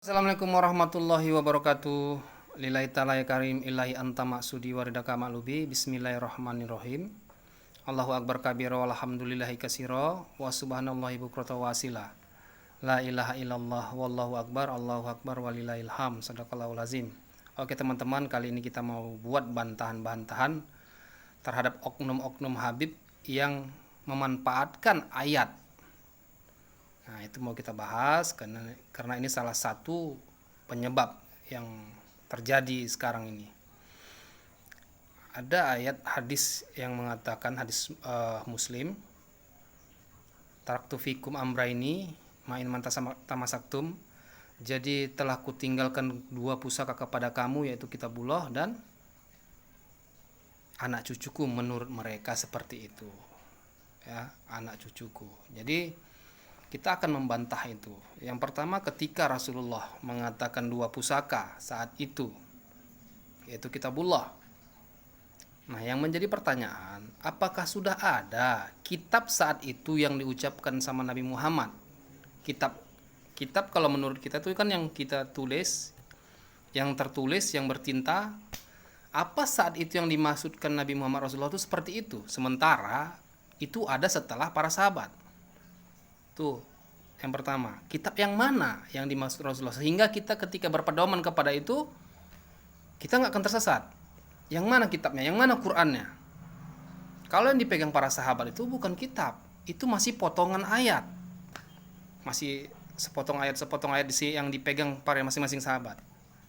Assalamualaikum warahmatullahi wabarakatuh. Lillahi ta'ala ya karim ilahi anta maksudi waridaka ma'lubi. Bismillahirrahmanirrahim. Allahu akbar kabira walhamdulillahi kasira wa subhanallahi bukrata wasila. La ilaha illallah wallahu akbar walillahil ham. Sadaqallahul azim. Oke teman-teman, kali ini kita mau buat bantahan-bantahan terhadap oknum-oknum Habib yang memanfaatkan ayat. Nah, itu mau kita bahas karena ini salah satu penyebab yang terjadi sekarang ini. Ada ayat hadis yang mengatakan, hadis Muslim, taraktu fikum amraini ma'in tamasaktum. Jadi telah kutinggalkan dua pusaka kepada kamu, yaitu kitabullah dan anak cucuku, menurut mereka seperti itu. Ya, anak cucuku. Jadi kita akan membantah itu. Yang pertama, ketika Rasulullah mengatakan dua pusaka saat itu, yaitu kitabullah. Nah, yang menjadi pertanyaan, apakah sudah ada kitab saat itu yang diucapkan sama Nabi Muhammad? Kitab kalau menurut kita itu kan yang kita tulis, yang tertulis, yang bertinta. Apa saat itu yang dimaksudkan Nabi Muhammad Rasulullah itu seperti itu? Sementara itu ada setelah para sahabat. Tuh, yang pertama, kitab yang mana yang dimaksud Rasulullah, sehingga kita ketika berpedoman kepada itu kita nggak akan tersesat. Yang mana kitabnya, yang mana Qurannya? Kalau yang dipegang para sahabat itu bukan kitab, itu masih potongan ayat, masih sepotong ayat yang dipegang para masing-masing sahabat.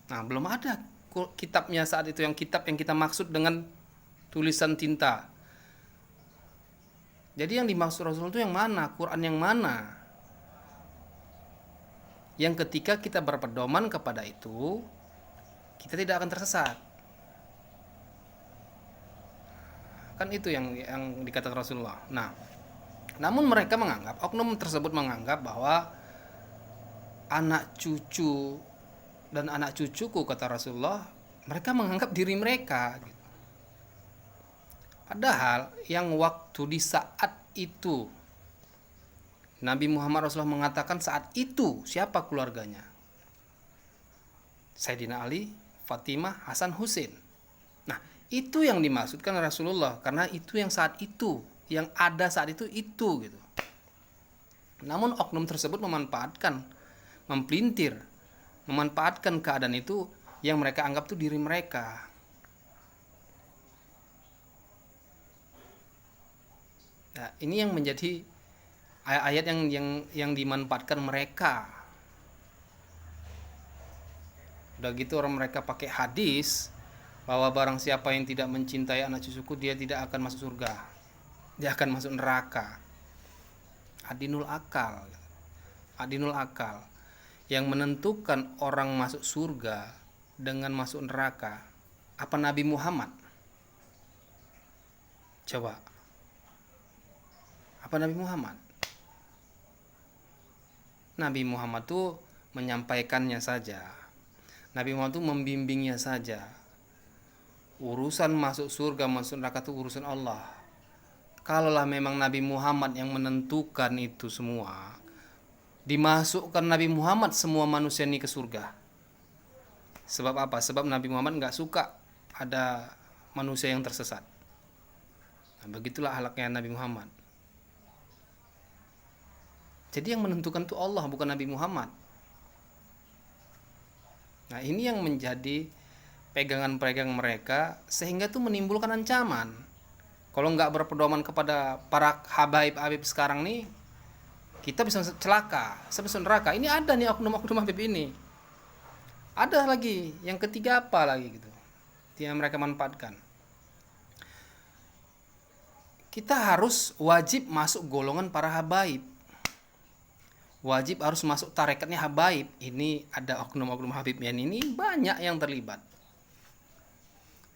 Nah, belum ada kitabnya saat itu, yang kitab yang kita maksud dengan tulisan tinta. Jadi yang dimaksud Rasulullah itu yang mana? Quran yang mana? Yang ketika kita berpedoman kepada itu, kita tidak akan tersesat. Kan itu yang dikatakan Rasulullah. Nah, namun mereka menganggap, oknum tersebut menganggap bahwa anak cucu dan anak cucuku, kata Rasulullah, mereka menganggap diri mereka gitu. Padahal yang waktu di saat itu Nabi Muhammad Rasulullah mengatakan saat itu siapa keluarganya? Sayyidina Ali, Fatimah, Hasan, Husain. Nah, itu yang dimaksudkan Rasulullah, karena itu yang saat itu, yang ada saat itu gitu. Namun oknum tersebut memanfaatkan keadaan itu yang mereka anggap itu diri mereka. Nah, ini yang menjadi ayat yang dimanfaatkan mereka. Udah gitu orang mereka pakai hadis bahwa barang siapa yang tidak mencintai anak cucuku, dia tidak akan masuk surga, dia akan masuk neraka. Adinul akal yang menentukan orang masuk surga dengan masuk neraka, apa Nabi Muhammad? Coba, apa Nabi Muhammad? Nabi Muhammad tuh menyampaikannya saja. Nabi Muhammad tuh membimbingnya saja. Urusan masuk surga, masuk neraka itu urusan Allah. Kalaulah memang Nabi Muhammad yang menentukan itu semua, dimasukkan Nabi Muhammad semua manusia ini ke surga. Sebab apa? Sebab Nabi Muhammad gak suka ada manusia yang tersesat. Nah, begitulah akhlaknya Nabi Muhammad. Jadi yang menentukan itu Allah, bukan Nabi Muhammad. Nah, ini yang menjadi pegangan-pegangan mereka, sehingga itu menimbulkan ancaman. Kalau nggak berpedoman kepada para habaib sekarang nih, kita bisa celaka, bisa neraka. Ini ada nih oknum-oknum Habib ini. Ada lagi, yang ketiga apa lagi gitu, yang mereka manfaatkan. Kita harus wajib masuk golongan para habaib. Wajib harus masuk tarekatnya habaib. Ini ada oknum-oknum Habib yang ini banyak yang terlibat.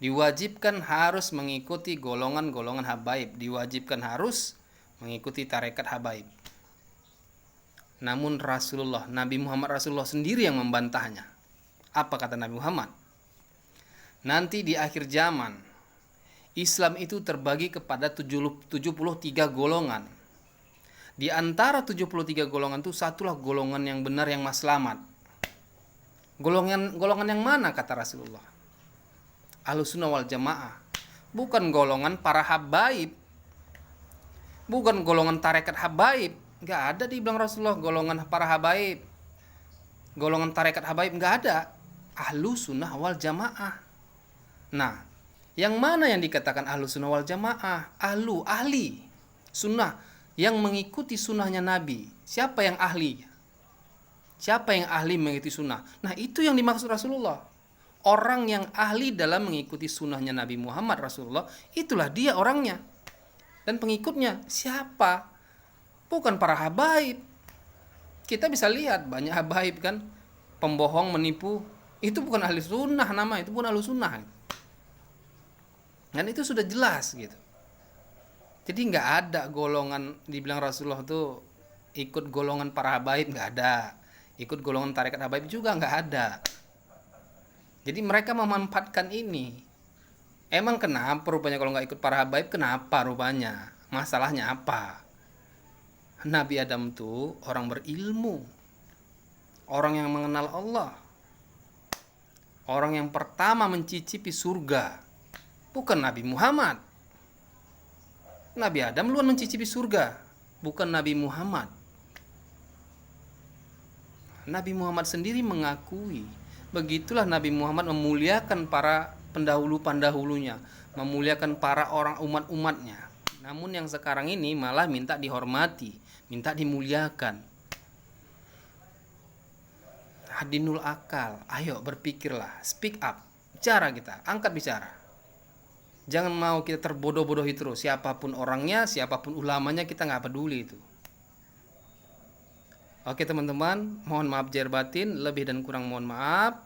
Diwajibkan harus mengikuti golongan-golongan habaib, diwajibkan harus mengikuti tarekat habaib. Namun Rasulullah, Nabi Muhammad Rasulullah sendiri yang membantahnya. Apa kata Nabi Muhammad? Nanti di akhir zaman, Islam itu terbagi kepada 73 golongan. Di antara 73 golongan itu satulah golongan yang benar, yang selamat. Golongan yang mana kata Rasulullah? Ahlussunnah wal Jamaah. Bukan golongan para habaib. Bukan golongan tarekat habaib. Nggak ada dibilang Rasulullah golongan para habaib. Golongan tarekat habaib nggak ada. Ahlussunnah wal Jamaah. Nah, yang mana yang dikatakan Ahlussunnah wal Jamaah? Ahli sunnah yang mengikuti sunnahnya Nabi. Siapa yang ahli? Siapa yang ahli mengikuti sunnah? Nah, itu yang dimaksud Rasulullah. Orang yang ahli dalam mengikuti sunnahnya Nabi Muhammad Rasulullah, itulah dia orangnya. Dan pengikutnya siapa? Bukan para habaib. Kita bisa lihat banyak habaib kan, pembohong, menipu. Itu bukan ahli sunnah nama, itu bukan ahli sunnah. Dan itu sudah jelas gitu. Jadi nggak ada golongan dibilang Rasulullah tuh ikut golongan para habaib, nggak ada. Ikut golongan tarekat habaib juga nggak ada. Jadi mereka memanfaatkan ini. Emang kenapa rupanya kalau nggak ikut para habaib? Kenapa rupanya? Masalahnya apa? Nabi Adam tuh orang berilmu, orang yang mengenal Allah, orang yang pertama mencicipi surga. Bukan Nabi Muhammad. Nabi Adam duluan mencicipi surga, bukan Nabi Muhammad. Nabi Muhammad sendiri mengakui, begitulah Nabi Muhammad memuliakan para pendahulu-pendahulunya, memuliakan para orang umat-umatnya. Namun yang sekarang ini malah minta dihormati, minta dimuliakan. Hadinul akal, ayo berpikirlah, speak up, bicara kita, angkat bicara. Jangan mau kita terbodoh-bodohi terus, siapapun orangnya, siapapun ulamanya, kita nggak peduli itu. Oke teman-teman, mohon maaf zahir batin, lebih dan kurang mohon maaf.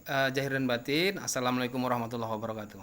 Zahir dan batin. Assalamualaikum warahmatullahi wabarakatuh.